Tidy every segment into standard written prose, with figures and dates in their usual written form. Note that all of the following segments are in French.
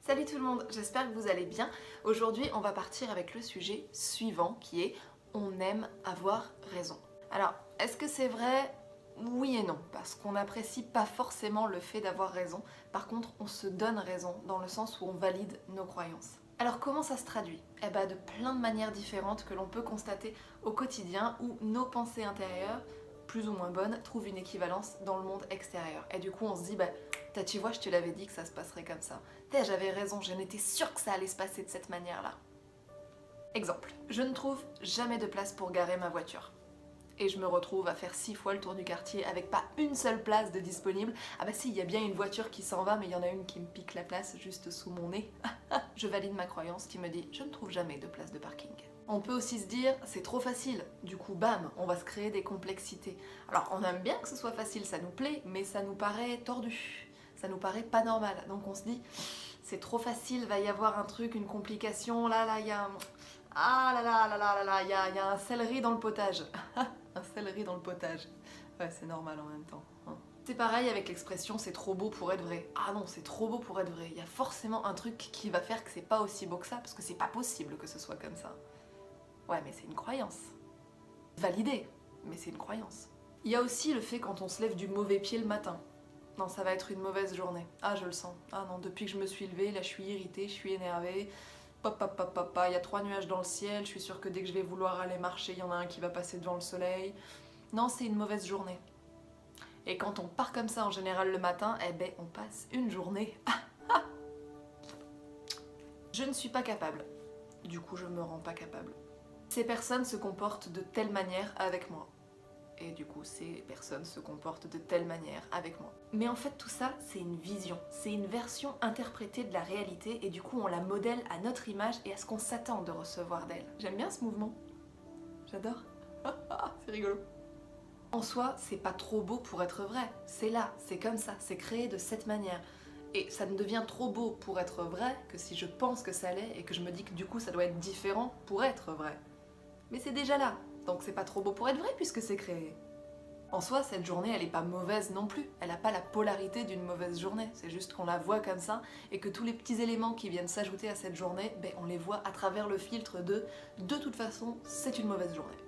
Salut tout le monde, j'espère que vous allez bien. Aujourd'hui, on va partir avec le sujet suivant qui est « On aime avoir raison ». Alors, est-ce que c'est vrai? Oui et non, parce qu'on n'apprécie pas forcément le fait d'avoir raison. Par contre, on se donne raison dans le sens où on valide nos croyances. Alors comment ça se traduit? Eh ben, de plein de manières différentes que l'on peut constater au quotidien où nos pensées intérieures, plus ou moins bonnes, trouvent une équivalence dans le monde extérieur. Et du coup, on se dit, tu vois, je te l'avais dit que ça se passerait comme ça. J'avais raison, j'en étais sûre que ça allait se passer de cette manière-là. Exemple, je ne trouve jamais de place pour garer ma voiture. Et je me retrouve à faire 6 fois le tour du quartier avec pas une seule place de disponible. Ah bah si, il y a bien une voiture qui s'en va, mais il y en a une qui me pique la place juste sous mon nez. Je valide ma croyance qui me dit, je ne trouve jamais de place de parking. On peut aussi se dire, c'est trop facile. Du coup, bam, on va se créer des complexités. Alors, on aime bien que ce soit facile, ça nous plaît, mais ça nous paraît tordu. Ça nous paraît pas normal. Donc on se dit, c'est trop facile, va y avoir un truc, une complication, là, il y a un... Ah là, il y a un céleri dans le potage. Un céleri dans le potage. Ouais, c'est normal en même temps. C'est pareil avec l'expression c'est trop beau pour être vrai. Ah non, c'est trop beau pour être vrai. Il y a forcément un truc qui va faire que c'est pas aussi beau que ça, parce que c'est pas possible que ce soit comme ça. Ouais, mais c'est une croyance. Validée, mais c'est une croyance. Il y a aussi le fait quand on se lève du mauvais pied le matin. Non, ça va être une mauvaise journée. Ah, je le sens. Ah non, depuis que je me suis levée, là je suis irritée, je suis énervée. Il y a 3 nuages dans le ciel, je suis sûre que dès que je vais vouloir aller marcher, il y en a un qui va passer devant le soleil. Non, c'est une mauvaise journée. Et quand on part comme ça en général le matin, eh ben on passe une journée. Je ne suis pas capable. Du coup, je me rends pas capable. Ces personnes se comportent de telle manière avec moi. Et du coup, ces personnes se comportent de telle manière avec moi. Mais en fait, tout ça, c'est une vision. C'est une version interprétée de la réalité et du coup, on la modèle à notre image et à ce qu'on s'attend de recevoir d'elle. J'aime bien ce mouvement. J'adore. C'est rigolo. En soi, c'est pas trop beau pour être vrai. C'est là, c'est comme ça, c'est créé de cette manière. Et ça ne devient trop beau pour être vrai que si je pense que ça l'est et que je me dis que du coup, ça doit être différent pour être vrai. Mais c'est déjà là. Donc c'est pas trop beau pour être vrai puisque c'est créé. En soi, cette journée, elle est pas mauvaise non plus. Elle a pas la polarité d'une mauvaise journée. C'est juste qu'on la voit comme ça et que tous les petits éléments qui viennent s'ajouter à cette journée, on les voit à travers le filtre de toute façon, c'est une mauvaise journée.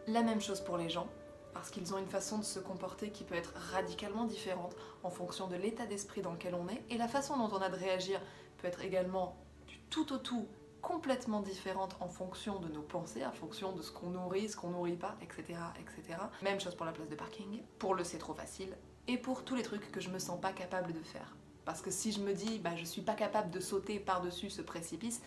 La même chose pour les gens, parce qu'ils ont une façon de se comporter qui peut être radicalement différente en fonction de l'état d'esprit dans lequel on est, et la façon dont on a de réagir peut être également du tout au tout complètement différente en fonction de nos pensées, en fonction de ce qu'on nourrit, ce qu'on nourrit pas, etc., etc. Même chose pour la place de parking, pour le c'est trop facile, et pour tous les trucs que je me sens pas capable de faire. Parce que si je me dis, je suis pas capable de sauter par-dessus ce précipice,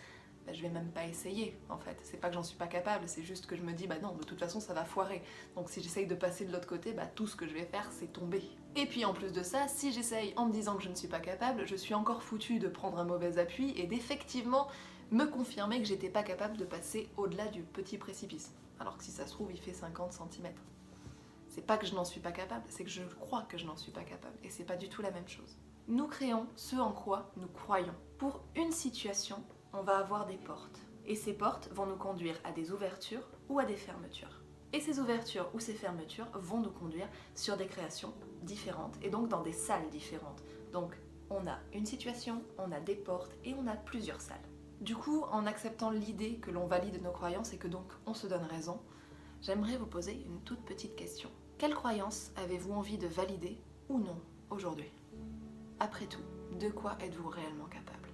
je vais même pas essayer, en fait. C'est pas que j'en suis pas capable, c'est juste que je me dis, non, de toute façon, ça va foirer. Donc si j'essaye de passer de l'autre côté, tout ce que je vais faire, c'est tomber. Et puis en plus de ça, si j'essaye en me disant que je ne suis pas capable, je suis encore foutue de prendre un mauvais appui et d'effectivement me confirmer que j'étais pas capable de passer au-delà du petit précipice. Alors que si ça se trouve, il fait 50 cm. C'est pas que je n'en suis pas capable, c'est que je crois que je n'en suis pas capable. Et c'est pas du tout la même chose. Nous créons ce en quoi nous croyons. Pour une situation, on va avoir des portes. Et ces portes vont nous conduire à des ouvertures ou à des fermetures. Et ces ouvertures ou ces fermetures vont nous conduire sur des créations différentes et donc dans des salles différentes. Donc on a une situation, on a des portes et on a plusieurs salles. Du coup, en acceptant l'idée que l'on valide nos croyances et que donc on se donne raison, j'aimerais vous poser une toute petite question. Quelle croyance avez-vous envie de valider ou non aujourd'hui? Après tout, de quoi êtes-vous réellement capable?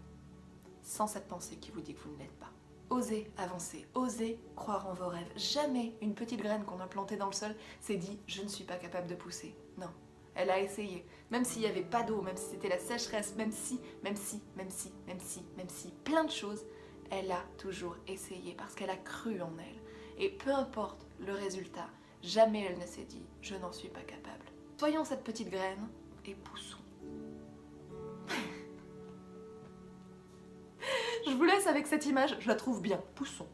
Sans cette pensée qui vous dit que vous ne l'êtes pas. Osez avancer, osez croire en vos rêves. Jamais une petite graine qu'on a plantée dans le sol s'est dit « je ne suis pas capable de pousser ». Non, elle a essayé. Même s'il n'y avait pas d'eau, même si c'était la sécheresse, même si, plein de choses, elle a toujours essayé parce qu'elle a cru en elle. Et peu importe le résultat, jamais elle ne s'est dit « je n'en suis pas capable ». Soyons cette petite graine et poussons. Je vous laisse avec cette image, je la trouve bien. Poussons.